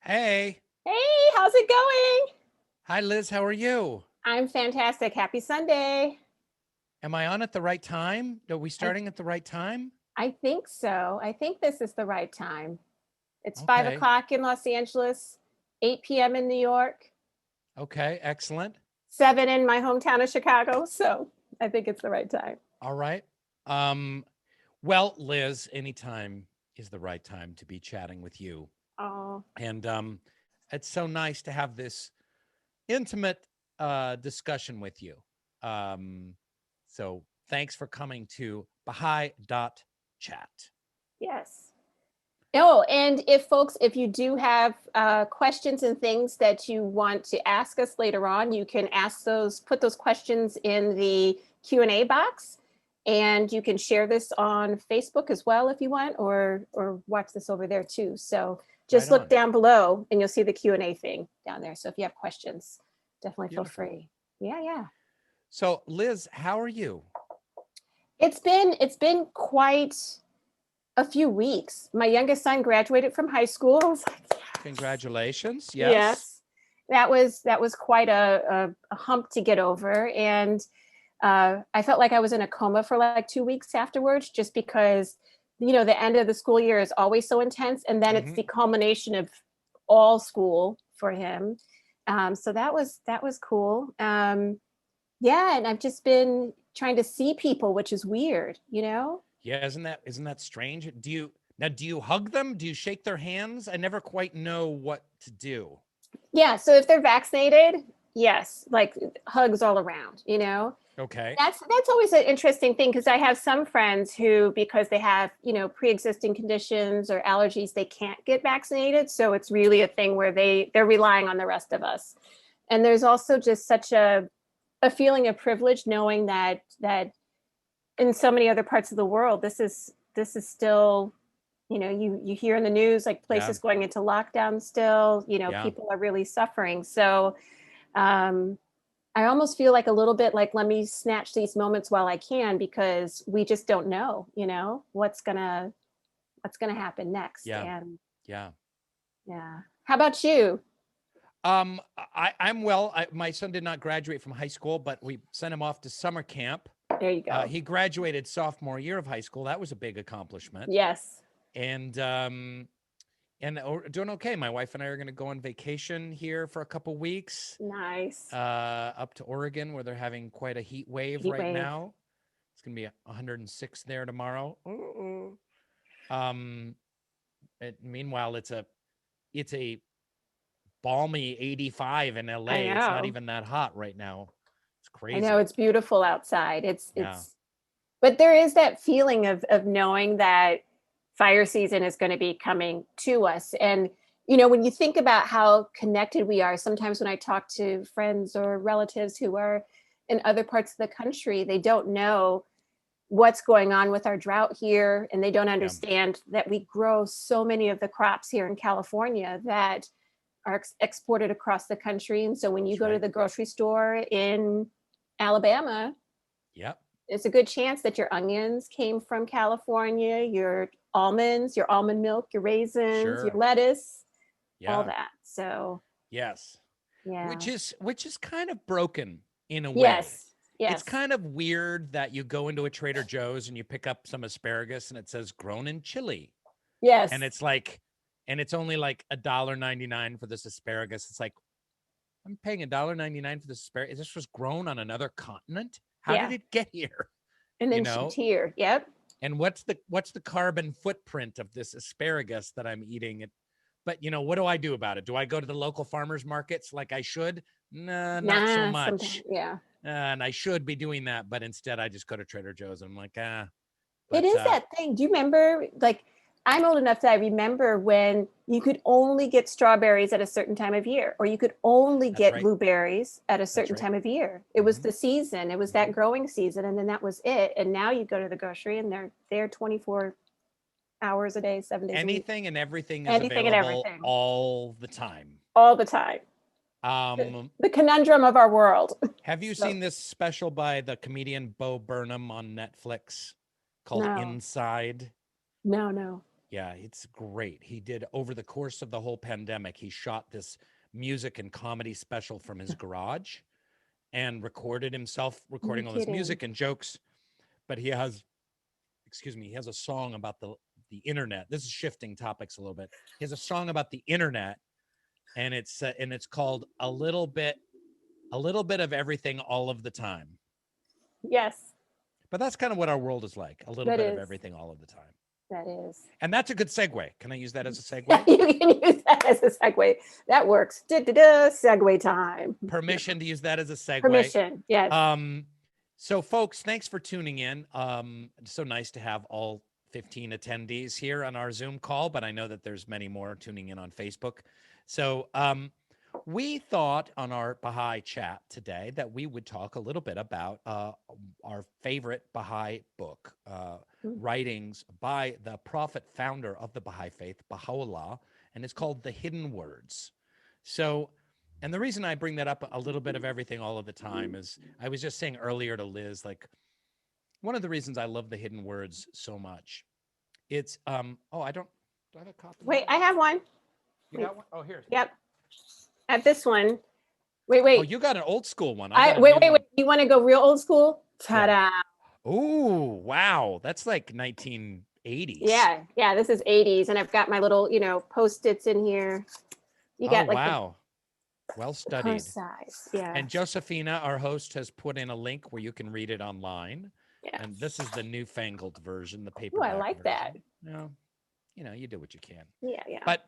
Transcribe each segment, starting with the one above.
Hey. Hey, how's it going? Hi, Liz. How are you? I'm fantastic. Happy Sunday. Am I on at the right time? Are we I starting at the right time? I think so. I think this is the right time. It's five Okay. o'clock in Los Angeles, 8 p.m. in New York, Okay. Excellent. 7 in my hometown of Chicago. So I think it's the right time. All right. Um, well, Liz, anytime is the right time to be chatting with you. Oh, And it's so nice to have this intimate discussion with you. Um, so thanks for coming to bahai.chat. yes. Oh, and if you do have questions and things that you want to ask us later on, you can put those questions in the Q&A box, and you can share this on Facebook as well if you want, or watch this over there too. So Right just look on. down below and you'll see the Q&A thing down there. So if you have questions, definitely feel Beautiful. free. Yeah, yeah. So, Liz, how are you? It's been quite a few weeks. My youngest son graduated from high school. I was like, yes. Congratulations. Yes. Yes, that was quite a hump to get over, and I felt like I was in a coma for like 2 weeks afterwards, just because the end of the school year is always so intense, and then it's Hmm. the culmination of all school for him. So that was cool. Yeah, and I've just been trying to see people, which is weird. Yeah, isn't that strange? Do you hug them? Do you shake their hands? I never quite know what to do. Yeah, so if they're vaccinated, yes, like hugs all around. Okay. That's always an interesting thing, because I have some friends who, because they have pre-existing conditions or allergies, they can't get vaccinated. So it's really a thing where they're relying on the rest of us. And there's also just such a feeling of privilege knowing that in so many other parts of the world, this is still, you hear in the news like Yeah. places going into lockdown still, Yeah. people are really suffering. So um I almost feel like a little bit like, let me snatch these moments while I can, because we just don't know, what's gonna happen next. Yeah. And Yeah. yeah. How about you? I'm well. My son did not graduate from high school, but we sent him off to summer camp. There you go. He graduated sophomore year of high school. That was a big accomplishment. Yes. And doing okay. My wife and I are going to go on vacation here for a couple weeks, Nice. up to Oregon, where they're having quite a heat wave Heat right wave. now. It's going to be 106 there tomorrow. Ooh. Um, Meanwhile, it's a balmy 85 in I LA. It's not know. even that hot right now. It's I know, crazy. it's beautiful outside. It's Yeah. it's but there is that feeling of knowing that fire season is going to be coming to us. And when you think about how connected we are, sometimes when I talk to friends or relatives who are in other parts of the country, they don't know what's going on with our drought here, and they don't Yeah. understand that we grow so many of the crops here in California that are exported across the country. And so when you That's go to right. the grocery store in Alabama, Yep. it's a good chance that your onions came from California, your almonds, your almond milk, your raisins, your Sure. lettuce, all Yeah. that. So, Yes. which yeah. is which is kind of broken in a way. Yes. It's Yes. kind of weird that you go into a Trader Joe's and you pick up some asparagus and it says grown in Chile. And Yes. it's like and it's only like $1.99 for this asparagus. It's like, I'm paying $1.99 for this asparagus. This was grown on another continent. How did Yeah. it get here? And You then shipped know? here. Yep. And what's the carbon footprint of this asparagus that I'm eating? But what do I do about it? Do I go to the local farmers markets like I should? Nah, not so Nah, sometimes. much. Yeah. And I should be doing that, but instead I just go to Trader Joe's and I'm like, ah. It But is that thing. Do you remember? Like, I'm old enough that I remember when you could only get strawberries at a certain time of year, or you could only that's get right. blueberries at a That's certain right. time of year. It was Hmm. the season, it was that Hmm. growing season, and then that was it. And now you go to the grocery and they're there 24 hours a day, 7 days a week. Anything and everything is Anything and available everything, all the time. all the time. The, Um, the conundrum of our world. have you So, seen this special by the comedian Bo Burnham on Netflix called no, Inside? no, no. Yeah, it's great. He did over the course of the whole pandemic, he shot this music and comedy special from his garage and recorded himself No recording all this kidding. music and jokes. But he has, excuse me, he has a song about the internet. This is shifting topics a little bit. He has a song about the internet, and it's called a little bit of everything all of the time. Yes, But that's kind of what our world is like, a little that bit of is. everything all of the time. That is. And that's a good segue. Can I use that as a segue? You can use that as a segue. That works. Da-da-da, segue time. Permission to use that as a segue. Permission. Yes. So folks, thanks for tuning in. It's so nice to have all 15 attendees here on our Zoom call, but I know that there's many more tuning in on Facebook. So we thought on our Baha'i chat today that we would talk a little bit about our favorite Baha'i book, writings by the prophet founder of the Baha'i Faith, Baha'u'llah, and it's called The Hidden Words. So, and the reason I bring that up, a little bit of everything all of the time, is I was just saying earlier to Liz, like, one of the reasons I love The Hidden Words so much, it's, oh, do I have a copy? Wait, I have one. You got one? Oh, here. Yep. At this one. Wait. Oh, you got an old school one. Wait. You want to go real old school? Ta-da. Yeah. Oh, wow. That's like 1980s. Yeah. This is 80s, and I've got my little, Post-its in here. You got wow. Well studied. Purse size. Yeah. And Josephina, our host, has put in a link where you can read it online. Yeah. And this is the newfangled version, the paperback. Oh, I like that. No, you do what you can. Yeah. But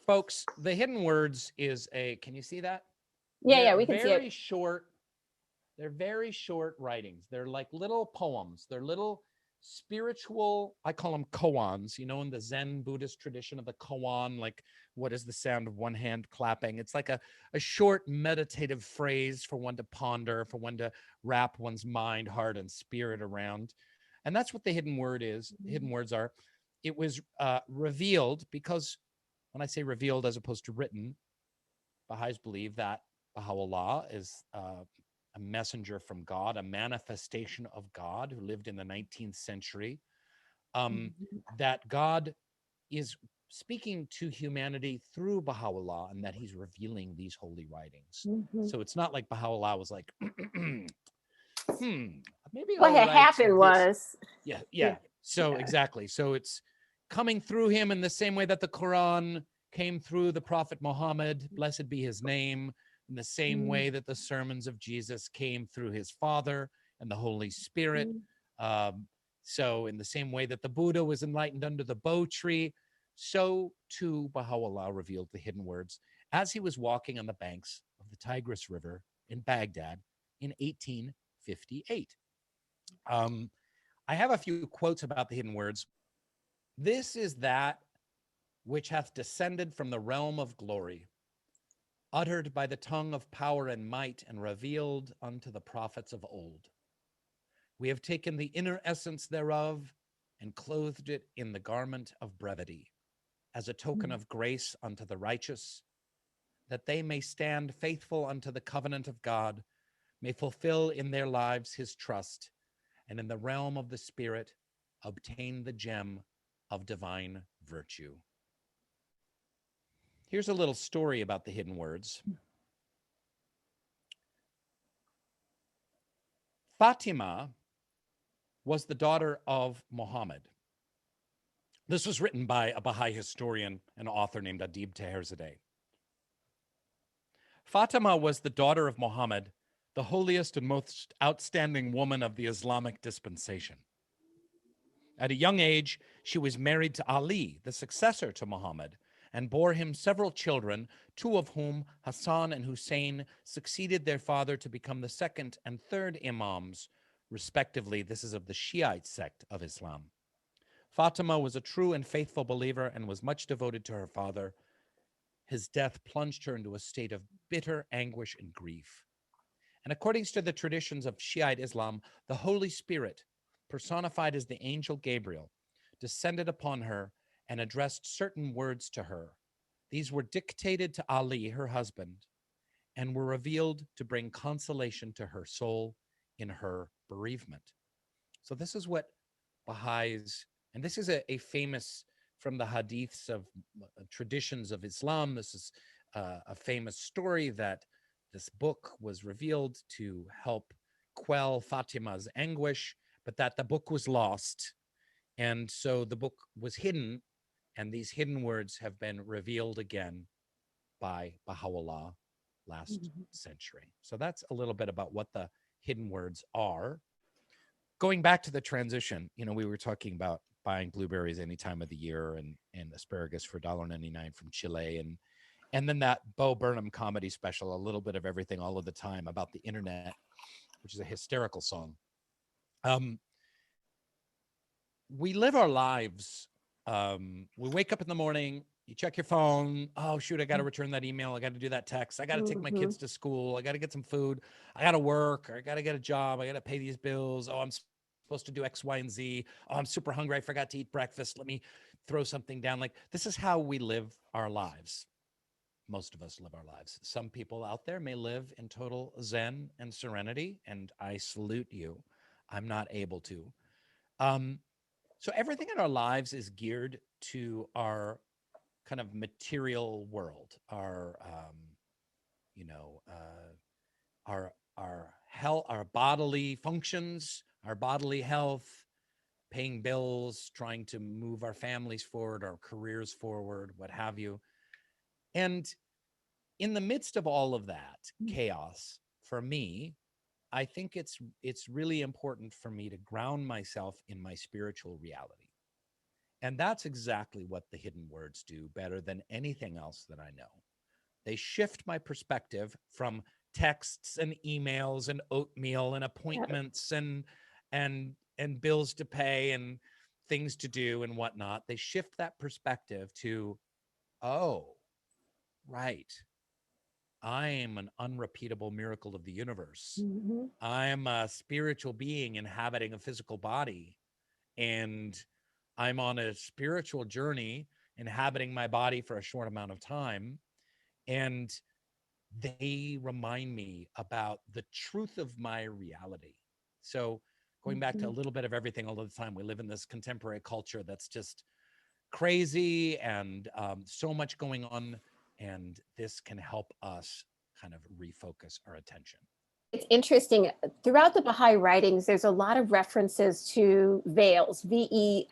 folks, The Hidden Words is can you see that? Yeah, we can see it. Very short. They're very short writings. They're like little poems. They're little spiritual, I call them koans, in the Zen Buddhist tradition of the koan, like, what is the sound of one hand clapping? It's like a short meditative phrase for one to ponder, for one to wrap one's mind, heart, and spirit around. And that's what the hidden word is. Hidden words are. It was revealed because when I say revealed as opposed to written, Baha'is believe that Baha'u'llah is a messenger from God, a manifestation of God who lived in the 19th century, that God is speaking to humanity through Baha'u'llah and that he's revealing these holy writings. So it's not like Baha'u'llah was like, maybe what had happened was. Yeah. So exactly. So it's coming through him in the same way that the Quran came through the Prophet Muhammad, blessed be his name, in the same way that the sermons of Jesus came through his Father and the Holy Spirit. So in the same way that the Buddha was enlightened under the Bo tree, so too Baha'u'llah revealed the hidden words as he was walking on the banks of the Tigris River in Baghdad in 1858. I have a few quotes about the hidden words. This is that which hath descended from the realm of glory, uttered by the tongue of power and might, and revealed unto the prophets of old. We have taken the inner essence thereof and clothed it in the garment of brevity, as a token of grace unto the righteous, that they may stand faithful unto the covenant of God, may fulfill in their lives his trust, and in the realm of the Spirit obtain the gem of divine virtue. Here's a little story about the hidden words. Fatima was the daughter of Muhammad. This was written by a Baha'i historian and author named Adib Taherzadeh. Fatima was the daughter of Muhammad, the holiest and most outstanding woman of the Islamic dispensation. At a young age, she was married to Ali, the successor to Muhammad, and bore him several children, two of whom, Hassan and Hussein, succeeded their father to become the second and third imams, respectively. This is of the Shiite sect of Islam. Fatima was a true and faithful believer and was much devoted to her father. His death plunged her into a state of bitter anguish and grief. And according to the traditions of Shiite Islam, the Holy Spirit, personified as the angel Gabriel, descended upon her and addressed certain words to her. These were dictated to Ali, her husband, and were revealed to bring consolation to her soul in her bereavement. So this is what Baha'is, and this is a famous from the hadiths of traditions of Islam. This is a famous story that this book was revealed to help quell Fatima's anguish, but that the book was lost. And so the book was hidden, and these hidden words have been revealed again by Baha'u'llah last century. So that's a little bit about what the hidden words are. Going back to the transition, we were talking about buying blueberries any time of the year and asparagus for $1.99 from Chile. And then that Bo Burnham comedy special, A Little Bit of Everything All of the Time, about the internet, which is a hysterical song. We live our lives. We wake up in the morning, you check your phone. Oh, shoot, I got to return that email. I got to do that text. I got to take my kids to school. I got to get some food. I got to work, or I got to get a job. I got to pay these bills. Oh, I'm supposed to do X, Y, and Z. Oh, I'm super hungry. I forgot to eat breakfast. Let me throw something down. Like, this is how we live our lives. Most of us live our lives. Some people out there may live in total zen and serenity, and I salute you. I'm not able to. So everything in our lives is geared to our kind of material world, our health, our bodily functions, our bodily health, paying bills, trying to move our families forward, our careers forward, what have you. And in the midst of all of that chaos, for me, I think it's really important for me to ground myself in my spiritual reality. And that's exactly what the hidden words do better than anything else that I know. They shift my perspective from texts and emails and oatmeal and appointments and bills to pay and things to do and whatnot. They shift that perspective to, oh, right. I am an unrepeatable miracle of the universe. I'm a spiritual being inhabiting a physical body, and I'm on a spiritual journey inhabiting my body for a short amount of time. And they remind me about the truth of my reality. So going back to a little bit of everything all the time, we live in this contemporary culture that's just crazy and so much going on. And this can help us kind of refocus our attention. It's interesting. Throughout the Baha'i writings, there's a lot of references to veils, veils,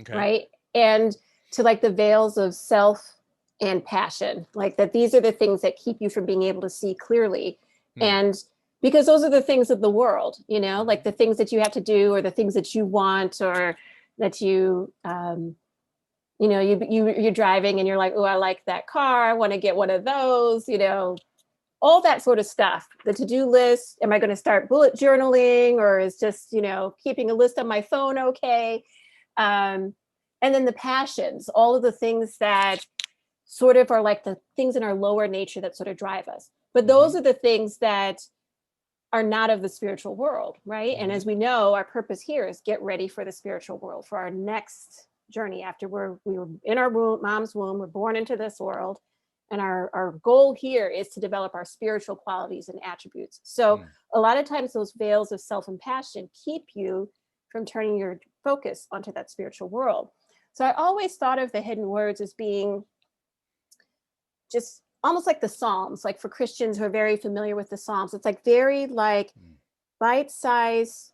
right? And to like the veils of self and passion, like that these are the things that keep you from being able to see clearly. And because those are the things of the world, like the things that you have to do or the things that you want or that you're driving and you're like, oh, I like that car. I want to get one of those, all that sort of stuff. The to-do list, am I going to start bullet journaling, or is just, keeping a list on my phone okay? And then the passions, all of the things that sort of are like the things in our lower nature that sort of drive us. But those are the things that are not of the spiritual world, right? And as we know, our purpose here is get ready for the spiritual world, for our next journey after we were in our mom's womb, we're born into this world. And our goal here is to develop our spiritual qualities and attributes. So a lot of times those veils of self and passion keep you from turning your focus onto that spiritual world. So I always thought of the hidden words as being just almost like the Psalms, like for Christians who are very familiar with the Psalms. It's like very like bite-sized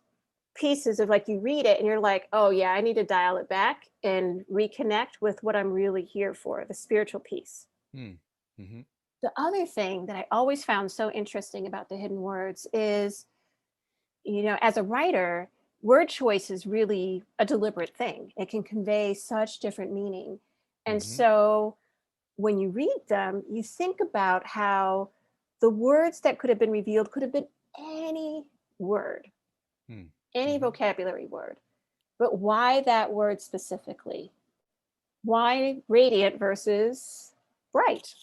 pieces of like you read it and you're like, oh yeah, I need to dial it back and reconnect with what I'm really here for, the spiritual piece. The other thing that I always found so interesting about the hidden words is, as a writer, word choice is really a deliberate thing. It can convey such different meaning. And so when you read them, you think about how the words that could have been revealed could have been any word, any vocabulary word. But why that word specifically? Why radiant versus bright,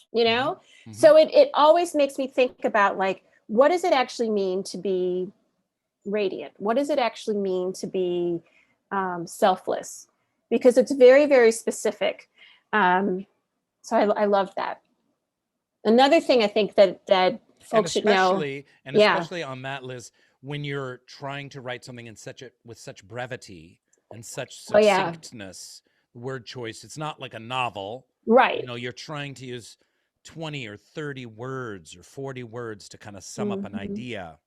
So it always makes me think about like, what does it actually mean to be radiant? What does it actually mean to be selfless? Because it's very, very specific. So I love that. Another thing I think that folks should know. And especially on that, Liz, when you're trying to write something with such brevity and such succinctness, word choice. It's not like a novel. Right. You know, you're trying to use 20 or 30 words or 40 words to kind of sum up an idea.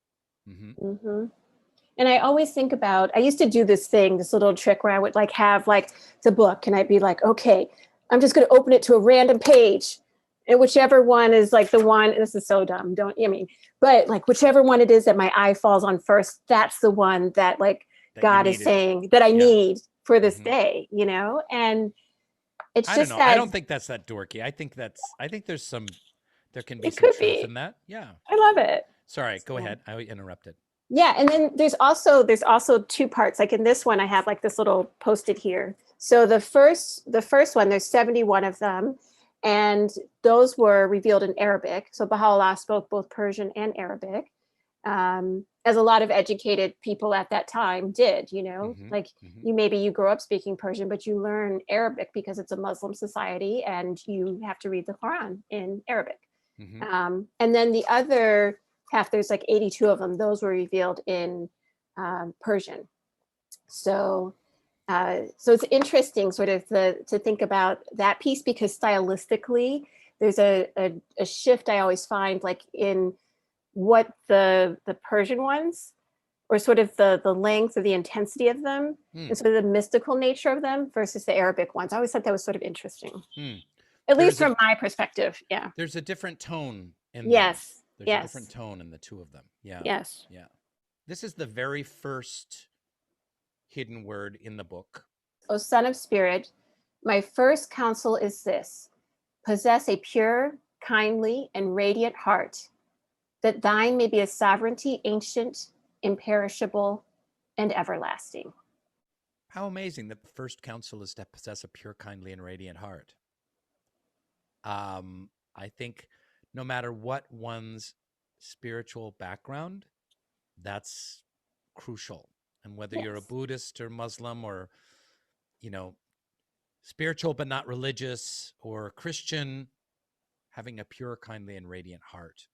And I always think about, I used to do this little trick where I would like have like the book and I'd be like, okay, I'm just going to open it to a random page. And whichever one is like the one, and this is so dumb, but like whichever one it is that my eye falls on first, that's the one that like That God is saying that I need for this day, and it's I just don't know. that I don't think that's that dorky. I think there can be it some could truth be. in that. Yeah. I love it. Sorry, go ahead. I interrupted. Yeah, and then there's also two parts. Like in this one, I have like this little post-it here. So the first one, there's 71 of them, and those were revealed in Arabic. So Baha'u'llah spoke both Persian and Arabic, as a lot of educated people at that time did. Like you grow up speaking Persian, but you learn Arabic because it's a Muslim society, and you have to read the Quran in Arabic. And then the other half, there's like 82 of them. Those were revealed in Persian. So it's interesting sort of to think about that piece, because stylistically there's a shift I always find, like in what the Persian ones, or sort of the length or the intensity of them, and sort of the mystical nature of them versus the Arabic ones. I always thought that was sort of interesting. At least from my perspective. Yeah. There's a different tone in yes. them. There's a different tone in the two of them. Yeah. Yes. Yeah. This is the very first hidden word in the book. O Son of Spirit, my first counsel is this: possess a pure, kindly, and radiant heart, that thine may be a sovereignty ancient, imperishable, and everlasting. How amazing that the first counsel is to possess a pure, kindly, and radiant heart. I think no matter what one's spiritual background, that's crucial. And whether you're a Buddhist or Muslim, or, spiritual but not religious, or Christian, having a pure, kindly, and radiant heart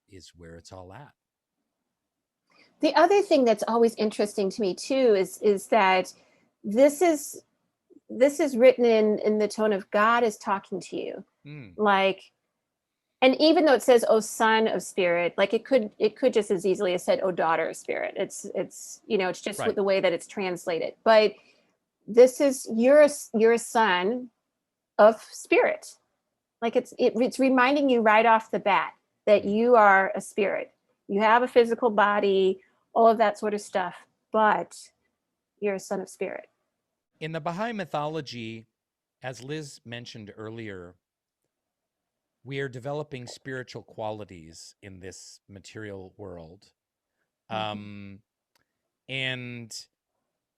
is where it's all at. The other thing that's always interesting to me too is that this is written in the tone of God is talking to you. Like, and even though it says, "Oh, Son of Spirit," like it could just as easily have said, "Oh, Daughter of Spirit." It's it's just the way that it's translated. But this is you're a son of Spirit. Like it's reminding you right off the bat that you are a spirit. You have a physical body, all of that sort of stuff, but you're a son of Spirit. In the Baha'i mythology, as Liz mentioned earlier, we are developing spiritual qualities in this material world. And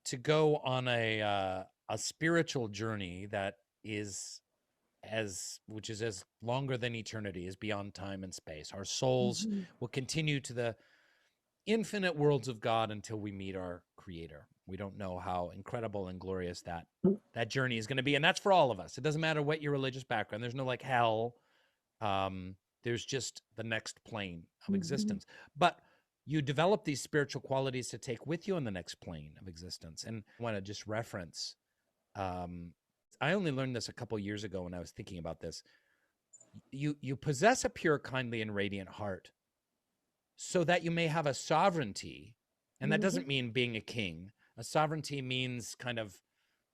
to go on a spiritual journey that is which is as longer than eternity, is beyond time and space. Our souls will continue to the infinite worlds of God until we meet our Creator. We don't know how incredible and glorious that journey is going to be. And that's for all of us. It doesn't matter what your religious background. There's no like hell. There's just the next plane of existence. But you develop these spiritual qualities to take with you in the next plane of existence. And I want to just reference, I only learned this a couple years ago when I was thinking about this. You possess a pure, kindly, and radiant heart so that you may have a sovereignty. And that doesn't mean being a king. A sovereignty means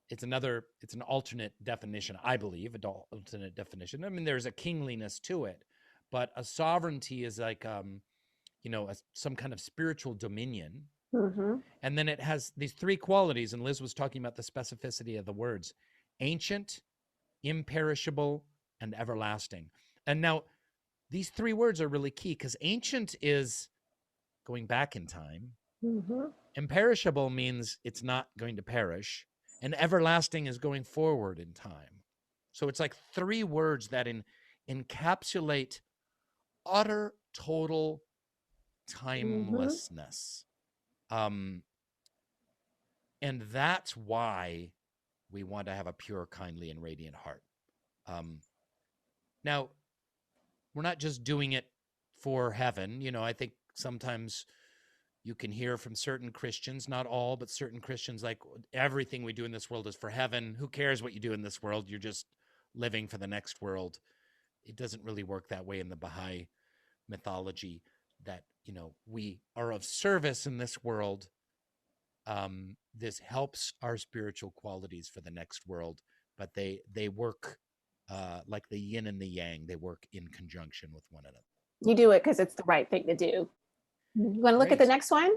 it's an alternate definition, I believe, an alternate definition. I mean, there's a kingliness to it, but a sovereignty is like, some kind of spiritual dominion. And then it has these three qualities, and Liz was talking about the specificity of the words: ancient, imperishable, and everlasting. And now these three words are really key, because ancient is going back in time. Imperishable means it's not going to perish. And everlasting is going forward in time. So it's like three words that encapsulate utter, total timelessness. And that's why we want to have a pure, kindly, and radiant heart. Now, we're not just doing it for heaven. I think sometimes, You can hear from certain Christians, not all, but certain Christians, like everything we do in this world is for heaven. Who cares what you do in this world? You're just living for the next world. It doesn't really work that way in the Baha'i mythology, that, we are of service in this world. This helps our spiritual qualities for the next world, but they work like the yin and the yang. They work in conjunction with one another. You do it because it's the right thing to do. You want to look at the next one?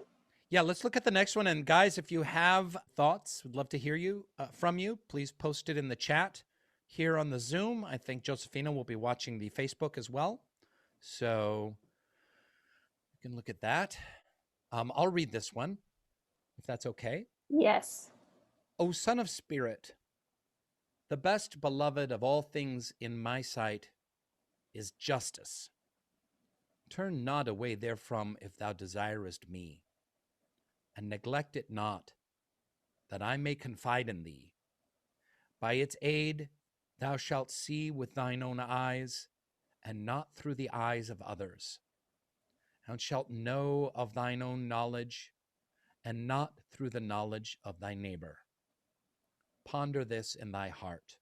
Yeah, let's look at the next one. And guys, if you have thoughts, we'd love to hear from you. Please post it in the chat here on the Zoom. I think Josephina will be watching the Facebook as well. So you can look at that. I'll read this one, if that's okay. Yes. O Son of Spirit, the best beloved of all things in my sight is justice. Turn not away therefrom if thou desirest me, and neglect it not, that I may confide in thee. By its aid thou shalt see with thine own eyes, and not through the eyes of others, and shalt know of thine own knowledge, and not through the knowledge of thy neighbor. Ponder this in thy heart,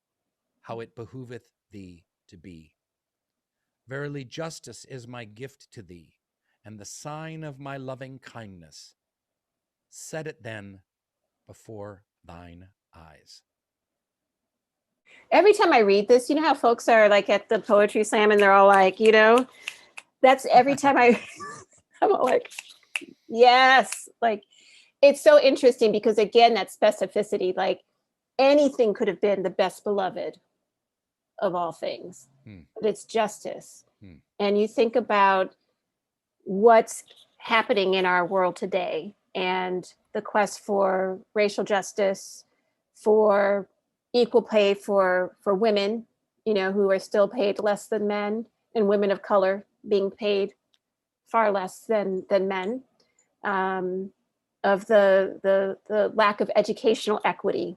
how it behooveth thee to be. Verily, justice is my gift to thee, and the sign of my loving kindness. Set it then before thine eyes. Every time I read this, you know how folks are like at the poetry slam and they're all like, that's every time I'm all like, yes, like it's so interesting because again, that specificity, like anything could have been the best beloved of all things, but it's justice. And you think about what's happening in our world today and the quest for racial justice, for equal pay for women, who are still paid less than men, and women of color being paid far less than men, of the lack of educational equity,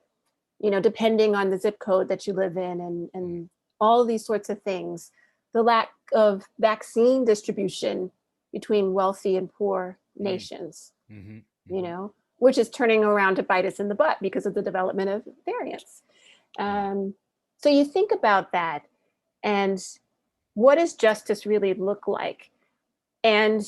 depending on the zip code that you live in, and all these sorts of things, the lack of vaccine distribution between wealthy and poor nations, which is turning around to bite us in the butt because of the development of variants. So you think about that, and what does justice really look like? And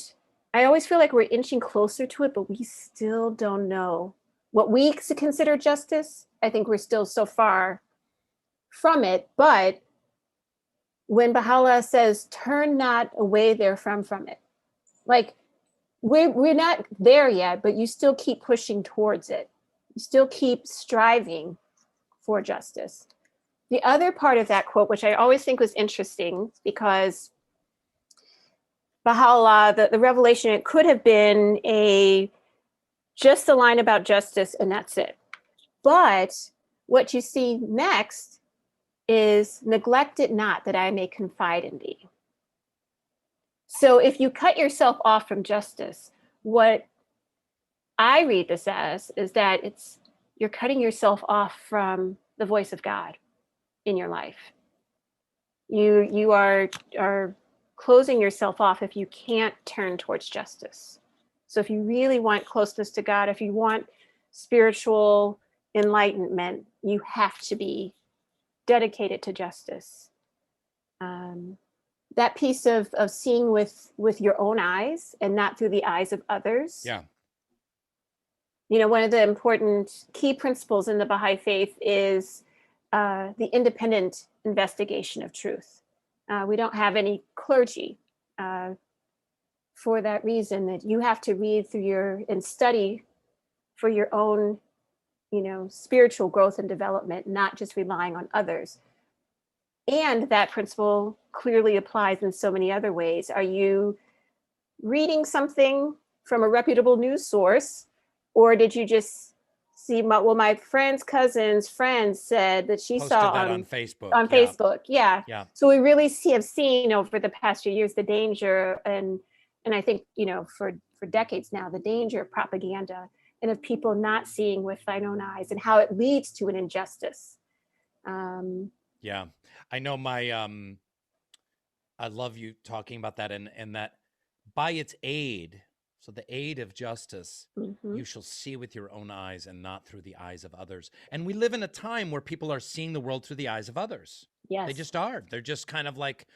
I always feel like we're inching closer to it, but we still don't know what we consider justice. I think we're still so far from it. But when Baha'u'llah says, turn not away therefrom from it, like we're not there yet, but you still keep pushing towards it. You still keep striving for justice. The other part of that quote, which I always think was interesting, because Baha'u'llah, the revelation, it could have been just a line about justice and that's it. But what you see next is neglect it not that I may confide in thee. So if you cut yourself off from justice, what I read this as is that you're cutting yourself off from the voice of God in your life. You are closing yourself off if you can't turn towards justice. So if you really want closeness to God, if you want spiritual enlightenment, you have to be dedicated to justice. That piece of seeing with your own eyes and not through the eyes of others. Yeah. One of the important key principles in the Baha'i Faith is the independent investigation of truth. We don't have any clergy for that reason, that you have to read through and study for your own, spiritual growth and development, not just relying on others. And that principle clearly applies in so many other ways. Are you reading something from a reputable news source, or did you just see my friend's cousin's friend said that she Posted saw that on Facebook. On Facebook, yeah. So we really have seen over the past few years the danger, and I think for decades now, the danger of propaganda and of people not seeing with thine own eyes, and how it leads to an injustice. Yeah, I know I love you talking about that, and that by its aid, So the aid of justice, Mm-hmm. you shall see with your own eyes and not through the eyes of others. And we live in a time where people are seeing the world through the eyes of others. Yes. They just are. They're just kind of like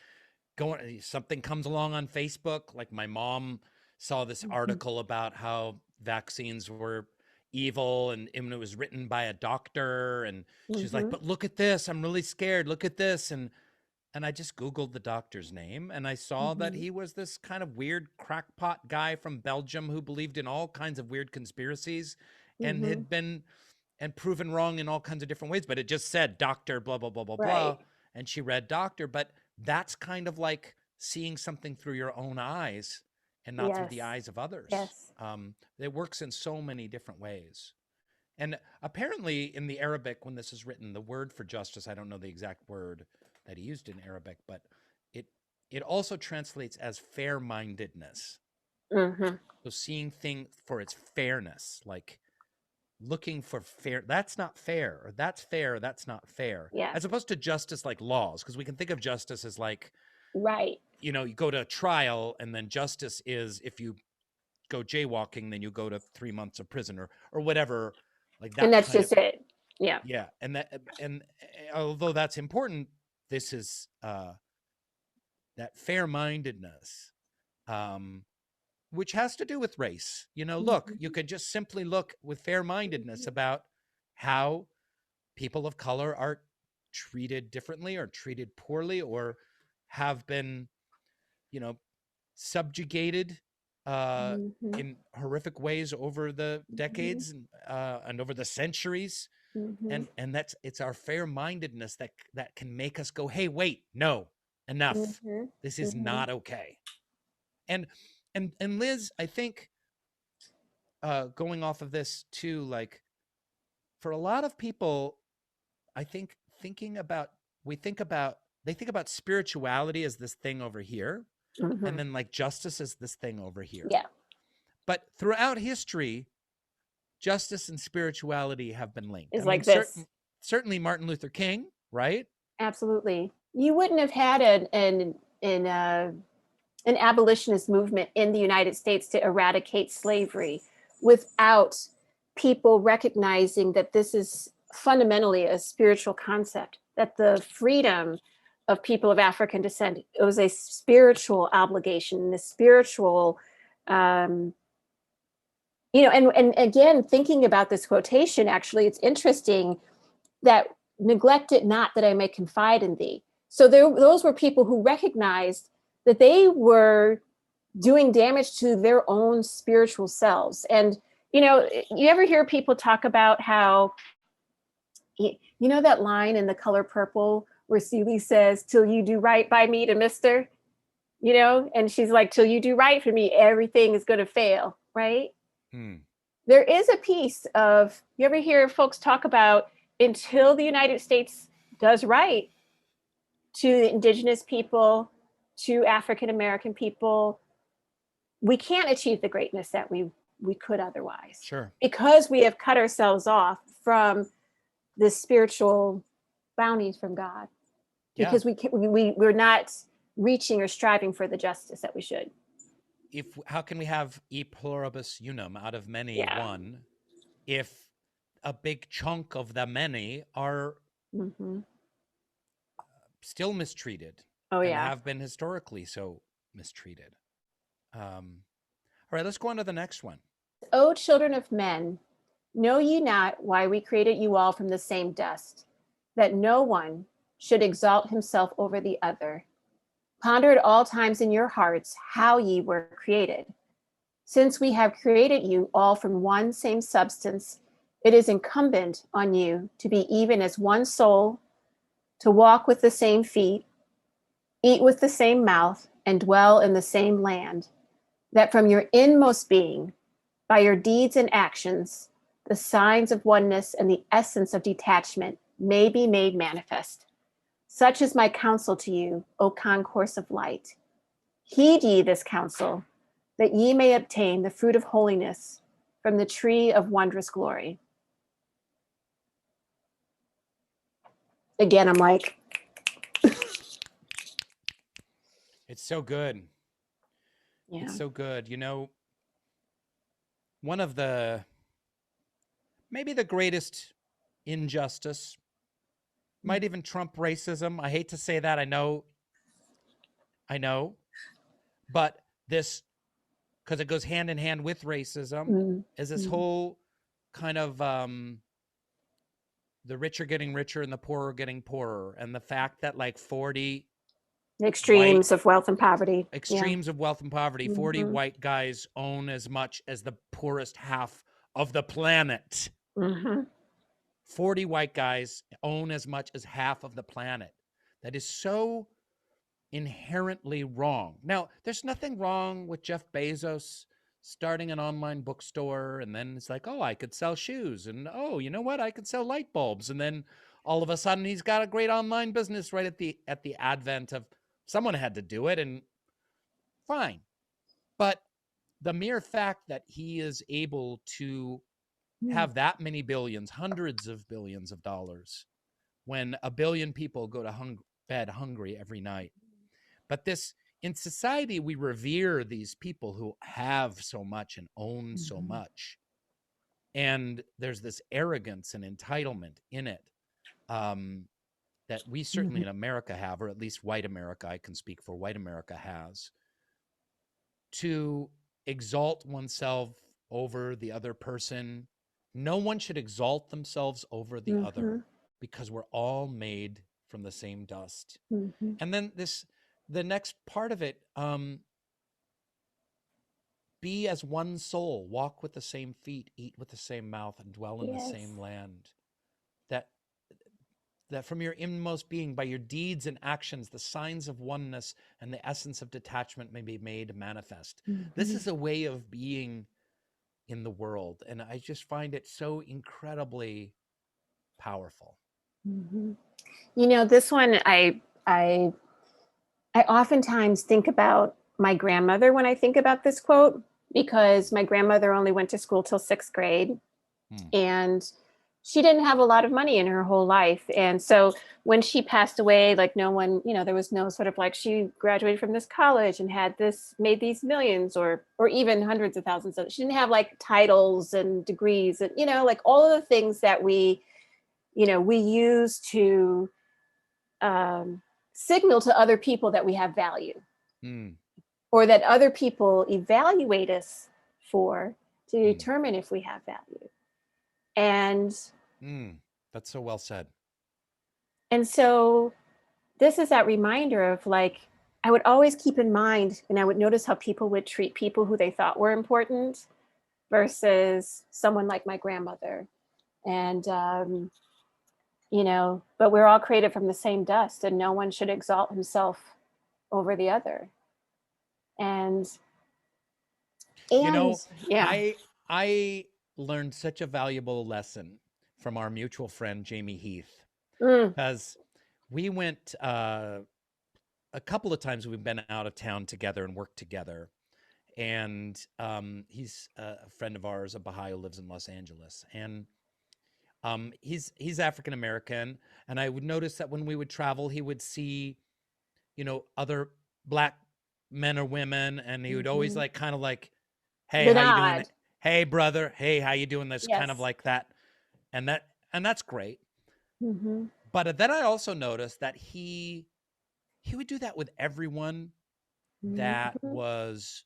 going, something comes along on Facebook. Like my mom saw this article about how vaccines were evil and it was written by a doctor. And she's like, but look at this. I'm really scared. Look at this. And I just Googled the doctor's name and I saw that he was this kind of weird crackpot guy from Belgium who believed in all kinds of weird conspiracies and had been and proven wrong in all kinds of different ways. But it just said doctor, blah, blah, blah, blah, blah. And she read doctor. But that's kind of like seeing something through your own eyes and not through the eyes of others. Yes. It works in so many different ways. And apparently in the Arabic, when this is written, the word for justice, I don't know the exact word that he used in Arabic, but it also translates as fair-mindedness. So seeing things for its fairness, like looking for fair, that's not fair, or that's fair, that's not fair. Yeah. As opposed to justice like laws, because we can think of justice as like, right. You know, you go to a trial and then justice is if you go jaywalking, then you go to 3 months of prison or whatever. Like that. And that's just it. Yeah. Yeah. And although that's important, this is that fair-mindedness, which has to do with race. You know, look, you could just simply look with fair-mindedness about how people of color are treated differently or treated poorly or have been, you know, subjugated in horrific ways over the decades and over the centuries. And that's, it's our fair-mindedness that can make us go, hey, wait, no, enough. This is not okay. And Liz, I think going off of this too, like for a lot of people, I think they think about spirituality as this thing over here. And then like justice as this thing over here. Yeah. But throughout history, justice and spirituality have been linked. It's like this. Certainly Martin Luther King, right? Absolutely. You wouldn't have had an abolitionist movement in the United States to eradicate slavery without people recognizing that this is fundamentally a spiritual concept, that the freedom of people of African descent, it was a spiritual obligation, a spiritual, and again, thinking about this quotation, actually, it's interesting that neglect it not that I may confide in thee. So those were people who recognized that they were doing damage to their own spiritual selves. And, you know, you ever hear people talk about how, you know, that line in The Color Purple where Celie says, till you do right by me to Mr., you know, and she's like, till you do right for me, everything is going to fail, right? There is a piece of, you ever hear folks talk about until the United States does right to indigenous people, to African-American people, we can't achieve the greatness that we could otherwise. Sure. Because we have cut ourselves off from the spiritual bounties from God. Yeah. Because we're not reaching or striving for the justice that we should. How can we have e pluribus unum, out of many one, if a big chunk of the many are still mistreated? And have been historically so mistreated. All right, let's go on to the next one. O children of men, know ye not why we created you all from the same dust, that no one should exalt himself over the other. Ponder at all times in your hearts how ye were created. Since we have created you all from one same substance, it is incumbent on you to be even as one soul, to walk with the same feet, eat with the same mouth, and dwell in the same land, that from your inmost being, by your deeds and actions, the signs of oneness and the essence of detachment may be made manifest. Such is my counsel to you, O concourse of light. Heed ye this counsel, that ye may obtain the fruit of holiness from the tree of wondrous glory. Again, I'm like, it's so good. Yeah. It's so good. You know, one of the, maybe the greatest injustice, might even trump racism. I hate to say that. I know. But this, because it goes hand in hand with racism, is this whole kind of the rich are getting richer and the poor are getting poorer. And the fact that like 40 extremes of wealth and poverty. Extremes of wealth and poverty. 40 white guys own as much as the poorest half of the planet. 40 white guys own as much as half of the planet. That is so inherently wrong. Now, there's nothing wrong with Jeff Bezos starting an online bookstore, and then it's like, oh, I could sell shoes, and oh, you know what, I could sell light bulbs, and then all of a sudden he's got a great online business right at the advent of someone had to do it, and fine. But the mere fact that he is able to have that many billions, hundreds of billions of dollars, when a billion people go to bed hungry every night. But this, in society, we revere these people who have so much and own so much. And there's this arrogance and entitlement in it that we certainly in America have, or at least white America, I can speak for white America has, to exalt oneself over the other person. No one should exalt themselves over the other, because we're all made from the same dust. And then the next part of it, be as one soul, walk with the same feet, eat with the same mouth, and dwell in the same land. That from your inmost being, by your deeds and actions, the signs of oneness and the essence of detachment may be made manifest. This is a way of being in the world, and I just find it so incredibly powerful. You know, this one, I oftentimes think about my grandmother when I think about this quote, because my grandmother only went to school till 6th grade, and she didn't have a lot of money in her whole life. And so when she passed away, like no one, you know, there was no sort of like, she graduated from this college and had this, made these millions or even hundreds of thousands of, she didn't have like titles and degrees and, you know, like all of the things that we, you know, we use to signal to other people that we have value, or that other people evaluate us for to determine if we have value. And that's so well said. And so this is that reminder of like, I would always keep in mind, and I would notice how people would treat people who they thought were important versus someone like my grandmother. And, you know, but we're all created from the same dust, and no one should exalt himself over the other. And you know, yeah, I learned such a valuable lesson from our mutual friend, Jamie Heath, Mm. because we went a couple of times we've been out of town together and worked together. And he's a friend of ours, a Baha'i who lives in Los Angeles. And he's African-American. And I would notice that when we would travel, he would see, you know, other Black men or women. And he would always like, kind of like, hey, how you doing? Hey, brother. Hey, how you doing? This kind of like that. And that's great. But then I also noticed that he would do that with everyone that was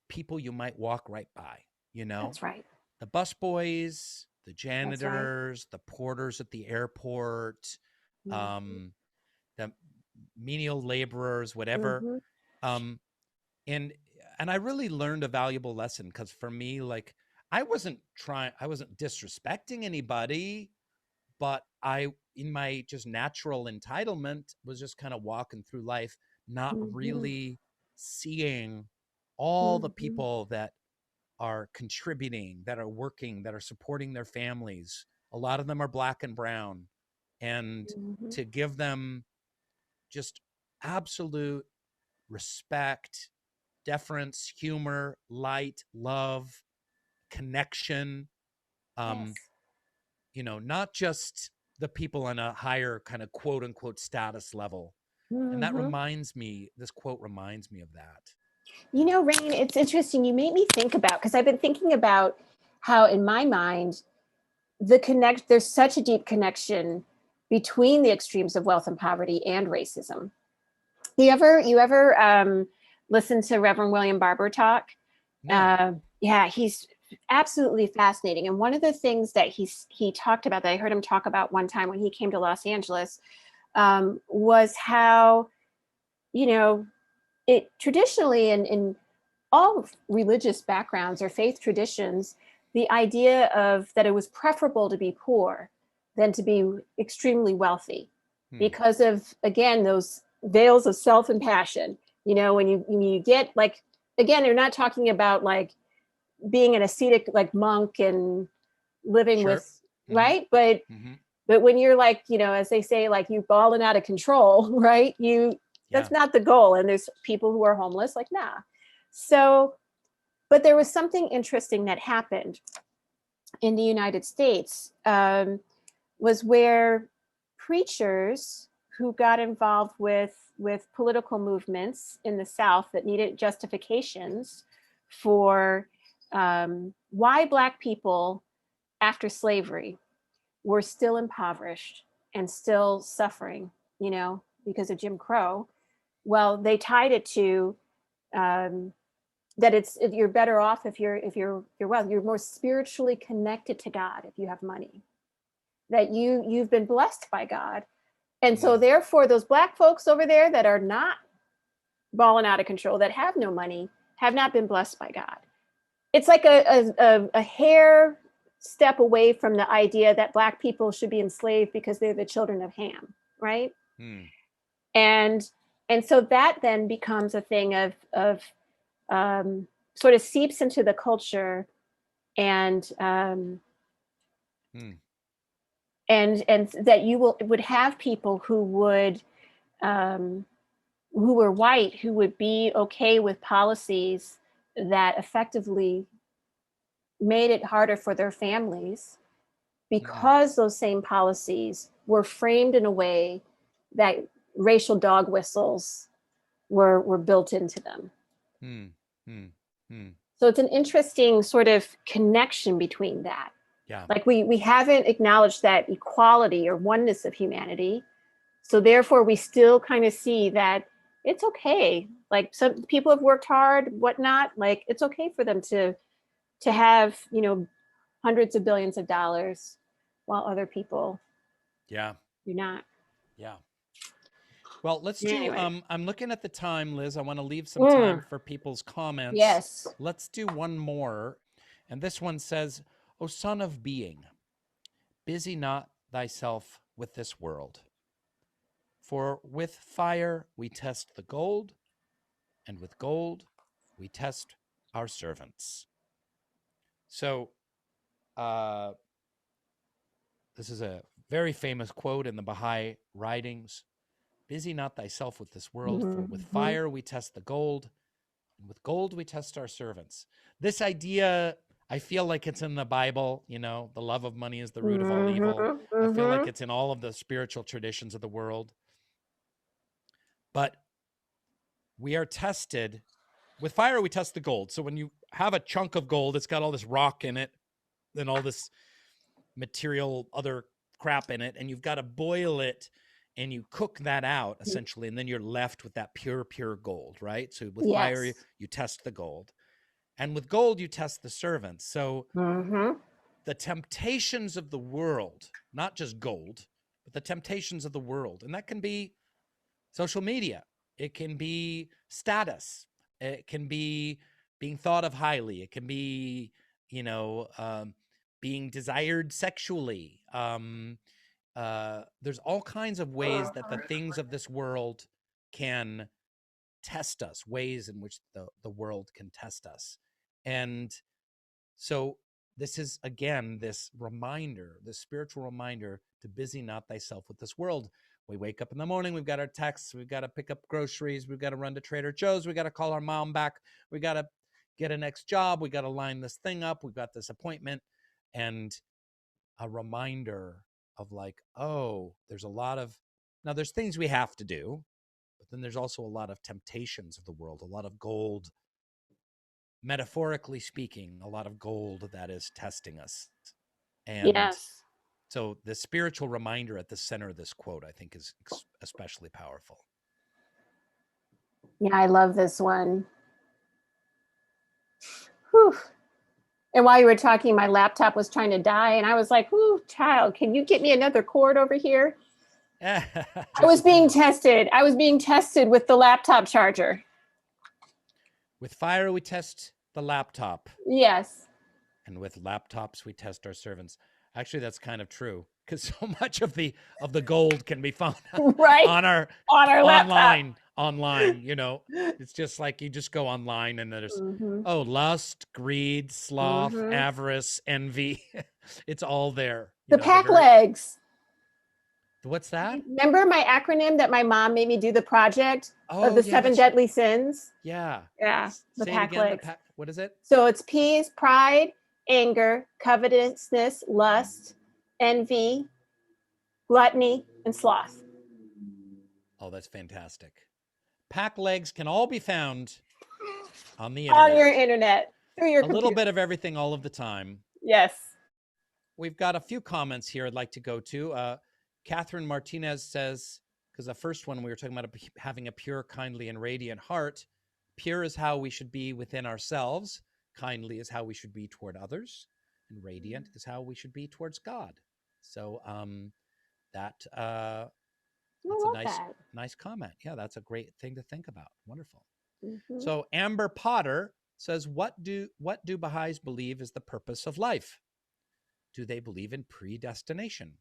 people you might walk right by, you know? That's right. The busboys, the janitors, the porters at the airport, the menial laborers, whatever. And I really learned a valuable lesson, because for me, like, I wasn't disrespecting anybody, but in my just natural entitlement, was just kind of walking through life, not really seeing all the people that are contributing, that are working, that are supporting their families. A lot of them are Black and brown, and to give them just absolute respect, deference, humor, light, love, connection. You know, not just the people on a higher kind of quote unquote status level. And that reminds me, this quote reminds me of that. You know, Rainn, it's interesting. You made me think about, because I've been thinking about, how, in my mind, there's such a deep connection between the extremes of wealth and poverty and racism. You ever listen to Reverend William Barber talk? No. Yeah, he's absolutely fascinating. And one of the things that he talked about, that I heard him talk about one time when he came to Los Angeles, was how, you know, it traditionally in all religious backgrounds or faith traditions, the idea of that it was preferable to be poor than to be extremely wealthy, because of, again, those veils of self and passion. You know, when you get, like, again, you're not talking about like being an ascetic like monk and living Sure. with, right, but Mm-hmm. when you're like, you know, as they say, like, you balling out of control, right, that's not the goal. And there's people who are homeless, like, nah. So, but there was something interesting that happened in the United States, was where preachers who got involved with political movements in the South that needed justifications for why Black people after slavery were still impoverished and still suffering, you know, because of Jim Crow. Well, they tied it to that you're better off if you're well, you're more spiritually connected to God if you have money, that you've been blessed by God. And so therefore those Black folks over there that are not balling out of control, that have no money, have not been blessed by God. It's like a hair step away from the idea that Black people should be enslaved because they're the children of Ham, right? And so that then becomes a thing of sort of seeps into the culture, and and that you would have people who were white, who would be okay with policies that effectively made it harder for their families, because those same policies were framed in a way that racial dog whistles were built into them. So it's an interesting sort of connection between that. Yeah. Like we haven't acknowledged that equality or oneness of humanity. So therefore we still kind of see that it's okay. Like, some people have worked hard, whatnot. Like, it's okay for them to have, you know, hundreds of billions of dollars, while other people Yeah. do not. Yeah. Well, let's do, Anyway. I'm looking at the time, Liz. I want to leave some time for people's comments. Yes. Let's do one more. And this one says, O son of being, busy not thyself with this world. For with fire we test the gold, and with gold we test our servants. So, this is a very famous quote in the Baha'i writings. Busy not thyself with this world, for with fire we test the gold, and with gold we test our servants. This idea, I feel like it's in the Bible, you know, the love of money is the root of all evil. I feel like it's in all of the spiritual traditions of the world. But we are tested with fire, we test the gold. So when you have a chunk of gold, it's got all this rock in it and all this material, other crap in it, and you've got to boil it and you cook that out essentially, and then you're left with that pure gold, right? So with fire, you test the gold, and with gold, you test the servants. So the temptations of the world, not just gold, but the temptations of the world, and that can be social media, it can be status, it can be being thought of highly, it can be, you know, being desired sexually. There's all kinds of ways that the things of this world can test us, ways in which the world can test us. And so this is, again, this reminder, this spiritual reminder to busy not thyself with this world. We wake up in the morning, we've got our texts, we've got to pick up groceries, we've got to run to Trader Joe's, we got to call our mom back, we got to get a next job, we got to line this thing up, we've got this appointment, and a reminder of like, oh, there's a lot of, now there's things we have to do, but then there's also a lot of temptations of the world, a lot of gold metaphorically speaking, a lot of gold that is testing us. And Yes. so the spiritual reminder at the center of this quote, I think, is especially powerful. Yeah, I love this one. Whew. And while you were talking, my laptop was trying to die. And I was like, "Ooh, child, can you get me another cord over here?" I was being tested. I was being tested with the laptop charger. With fire, we test the laptop. Yes. And with laptops, we test our servants. Actually, that's kind of true, because so much of the gold can be found Right. on our online. Online, you know. It's just like you just go online and there's lust, greed, sloth, avarice, envy. It's all there. The pack legs. What's that? Remember my acronym that my mom made me do the project of the 7 deadly sins? Yeah. Yeah. The pack legs. What is it? So it's P's: pride, anger, covetousness, lust, envy, gluttony, and sloth. Oh, that's fantastic. Pack legs can all be found on the internet. On your internet. Through your computer. A little bit of everything all of the time. Yes. We've got a few comments here I'd like to go to. Catherine Martinez says, because the first one we were talking about having a pure, kindly, and radiant heart. Pure is how we should be within ourselves. Kindly is how we should be toward others. And radiant is how we should be towards God. So that's a nice comment. Yeah, that's a great thing to think about. Wonderful. So Amber Potter says, what do Baha'is believe is the purpose of life? Do they believe in predestination?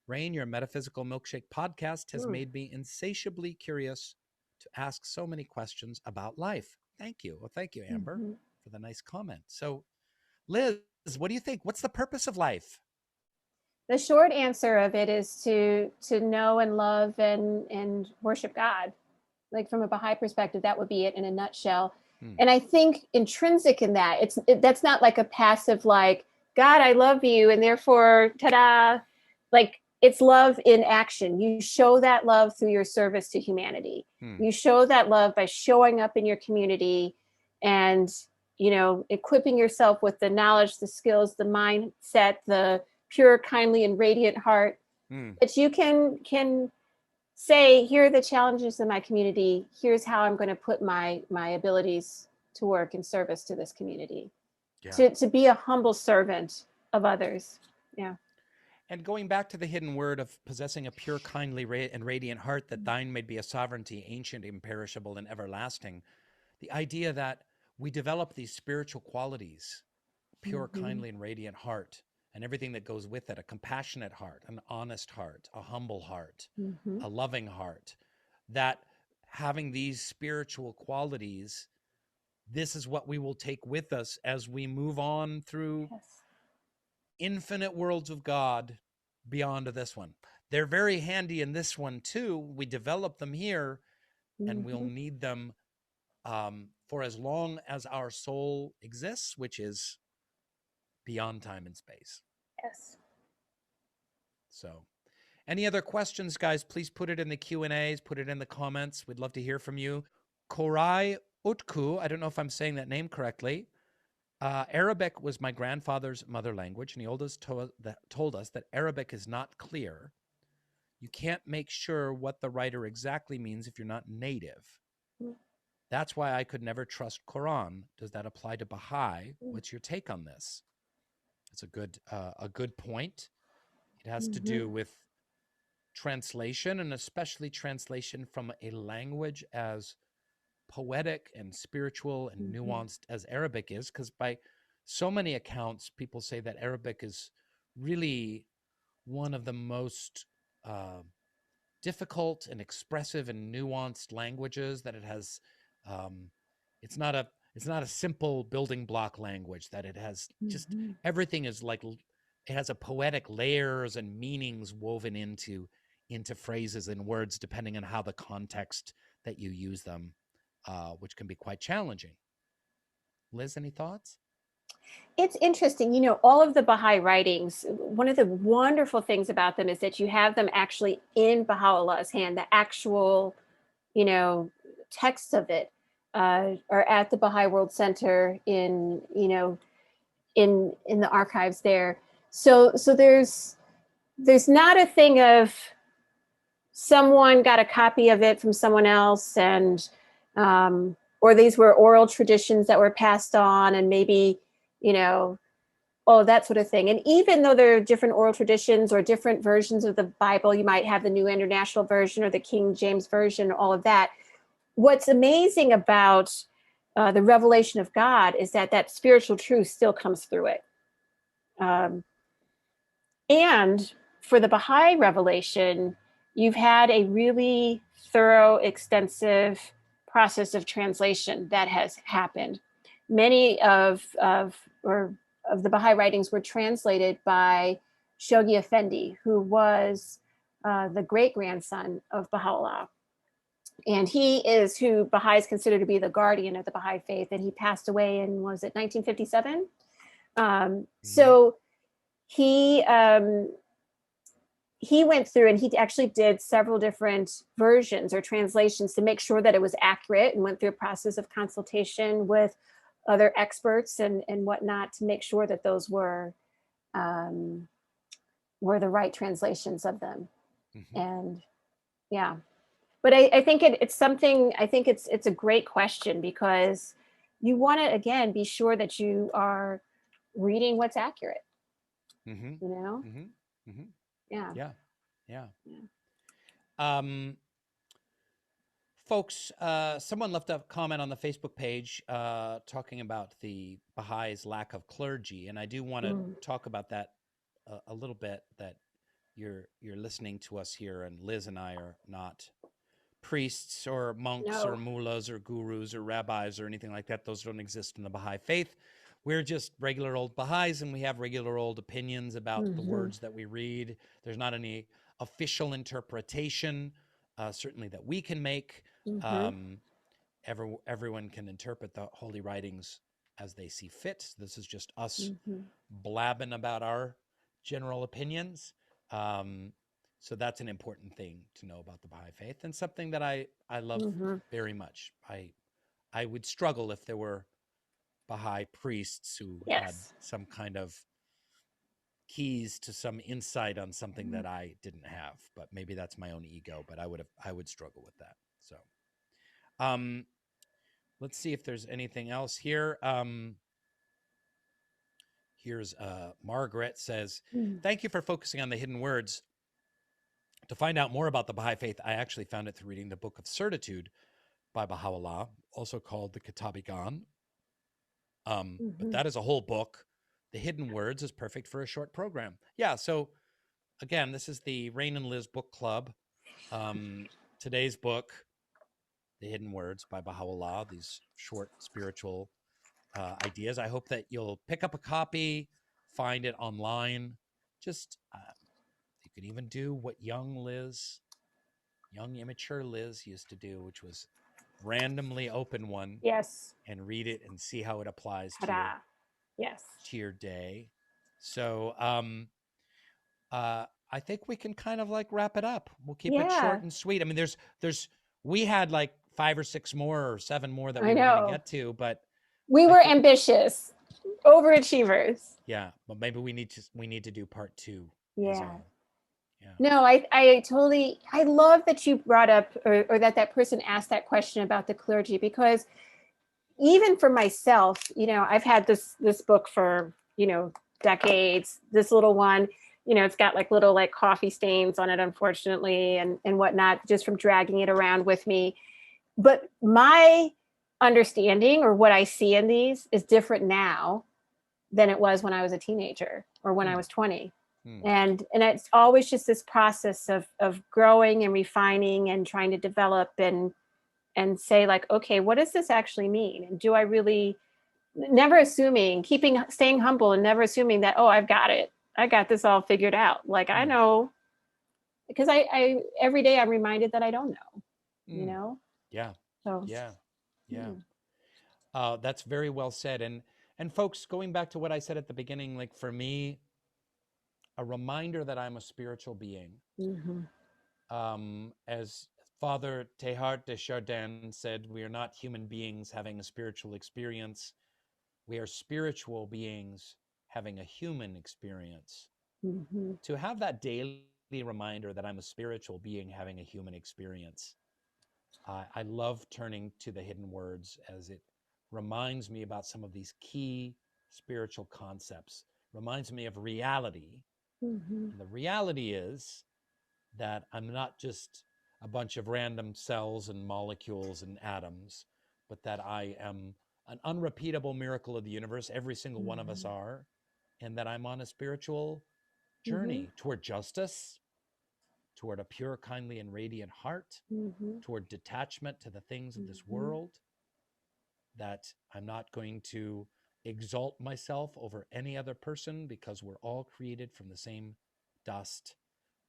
Rainn, your Metaphysical Milkshake podcast has made me insatiably curious to ask so many questions about life. Thank you. Well, thank you, Amber, for the nice comment. So, Liz, what do you think? What's the purpose of life? The short answer of it is to know and love and worship God. Like from a Baha'i perspective, that would be it in a nutshell. And I think intrinsic in that, that's not like a passive, like, God, I love you, and therefore, ta-da. Like, it's love in action. You show that love through your service to humanity. You show that love by showing up in your community and, you know, equipping yourself with the knowledge, the skills, the mindset, the pure, kindly, and radiant heart that you can say, here are the challenges in my community. Here's how I'm going to put my abilities to work in service to this community. Yeah. To be a humble servant of others. Yeah. And going back to the hidden word of possessing a pure, kindly, and radiant heart, that thine may be a sovereignty, ancient, imperishable, and everlasting. The idea that we develop these spiritual qualities, pure, kindly, and radiant heart, and everything that goes with it, a compassionate heart, an honest heart, a humble heart, a loving heart, that having these spiritual qualities, this is what we will take with us as we move on through infinite worlds of God beyond this one. They're very handy in this one too. We develop them here, and we'll need them for as long as our soul exists, which is beyond time and space. Yes. So, any other questions, guys? Please put it in the Q&As, put it in the comments. We'd love to hear from you. Koray Utku, I don't know if I'm saying that name correctly. Arabic was my grandfather's mother language, and he told us that Arabic is not clear. You can't make sure what the writer exactly means if you're not native. That's why I could never trust Quran. Does that apply to Baha'i? What's your take on this? It's a good point. It has to do with translation, and especially translation from a language as poetic and spiritual and nuanced as Arabic is, because by so many accounts, people say that Arabic is really one of the most difficult and expressive and nuanced languages, that it has it's not a simple building block language, that it has just everything is like, it has a poetic layers and meanings woven into phrases and words depending on how the context that you use them, which can be quite challenging. Liz, any thoughts? It's interesting. You know, all of the Baha'i writings, one of the wonderful things about them is that you have them actually in Baha'u'llah's hand, the actual, you know, text of it. are at the Baha'i World Center in, in the archives there. So there's not a thing of someone got a copy of it from someone else, and or these were oral traditions that were passed on, and maybe, oh, that sort of thing. And even though there are different oral traditions or different versions of the Bible, you might have the New International Version or the King James Version, all of that. What's amazing about the revelation of God is that spiritual truth still comes through it. And for the Baha'i revelation, you've had a really thorough, extensive process of translation that has happened. Many of the Baha'i writings were translated by Shoghi Effendi, who was the great-grandson of Baha'u'llah. And he is who Baha'is consider to be the guardian of the Baha'i faith. And he passed away in, was it 1957? So he went through and he actually did several different versions or translations to make sure that it was accurate, and went through a process of consultation with other experts and whatnot to make sure that those were the right translations of them. And yeah, but I think it's something, I think it's a great question, because you want to, again, be sure that you are reading what's accurate. Yeah. Folks, someone left a comment on the Facebook page talking about the Baha'is' lack of clergy, and I do want to talk about that a little bit. That you're listening to us here, and Liz and I are not priests or monks or mullahs or gurus or rabbis or anything like that. Those don't exist in the Baha'i faith. We're just regular old Baha'is, and we have regular old opinions about the words that we read. There's not any official interpretation, certainly, that we can make. Everyone can interpret the holy writings as they see fit. This is just us blabbing about our general opinions. So that's an important thing to know about the Baha'i faith, and something that I love very much. I would struggle if there were Baha'i priests who had some kind of keys to some insight on something that I didn't have, but maybe that's my own ego, but I would struggle with that. So let's see if there's anything else here. Here's Margaret says, thank you for focusing on the hidden words. To find out more about the Baha'i faith, I actually found it through reading the Book of Certitude by Baha'u'llah, also called the Kitab-i-Gan. But that is a whole book. The Hidden Words is perfect for a short program. Yeah, so again, this is the Rainn and Liz book club. Today's book, The Hidden Words by Baha'u'llah, these short spiritual ideas. I hope that you'll pick up a copy, find it online. Just, you can even do what young immature Liz used to do, which was randomly open one and read it and see how it applies to your day. So I think we can kind of like wrap it up. We'll keep it short and sweet. I mean, we had like 5 or 6 more or 7 more that we were going to get to, but we were ambitious, overachievers. Yeah, but maybe we need to do part 2. Yeah. No, I totally, I love that you brought up, or that person asked that question about the clergy, because even for myself, I've had this book for, decades. This little one, it's got like little like coffee stains on it, unfortunately, and whatnot, just from dragging it around with me. But my understanding, or what I see in these, is different now than it was when I was a teenager or when I was 20. And it's always just this process of growing and refining and trying to develop and say like, okay, what does this actually mean? And do I really, never assuming, staying humble and never assuming that, oh, I've got it. I got this all figured out. Like, I know, because I every day I'm reminded that I don't know, Yeah. So, yeah. That's very well said. And folks, going back to what I said at the beginning, like for me, a reminder that I'm a spiritual being, as Father Teilhard de Chardin said, "We are not human beings having a spiritual experience. We are spiritual beings having a human experience." Mm-hmm. To have that daily reminder that I'm a spiritual being having a human experience, I love turning to the hidden words as it reminds me about some of these key spiritual concepts, reminds me of reality. Mm-hmm. And the reality is that I'm not just a bunch of random cells and molecules and atoms, but that I am an unrepeatable miracle of the universe. Every single one of us are. And that I'm on a spiritual Mm-hmm. journey toward justice, toward a pure, kindly, and radiant heart, Mm-hmm. toward detachment to the things of this Mm-hmm. world, that I'm not going to exalt myself over any other person because we're all created from the same dust.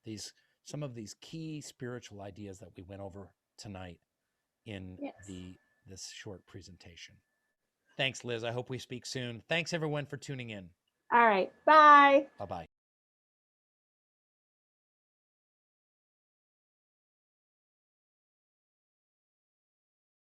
These some of these key spiritual ideas that we went over tonight in Yes. this short presentation. Thanks, Liz. I hope we speak soon. Thanks everyone for tuning in. All right. Bye. Bye-bye.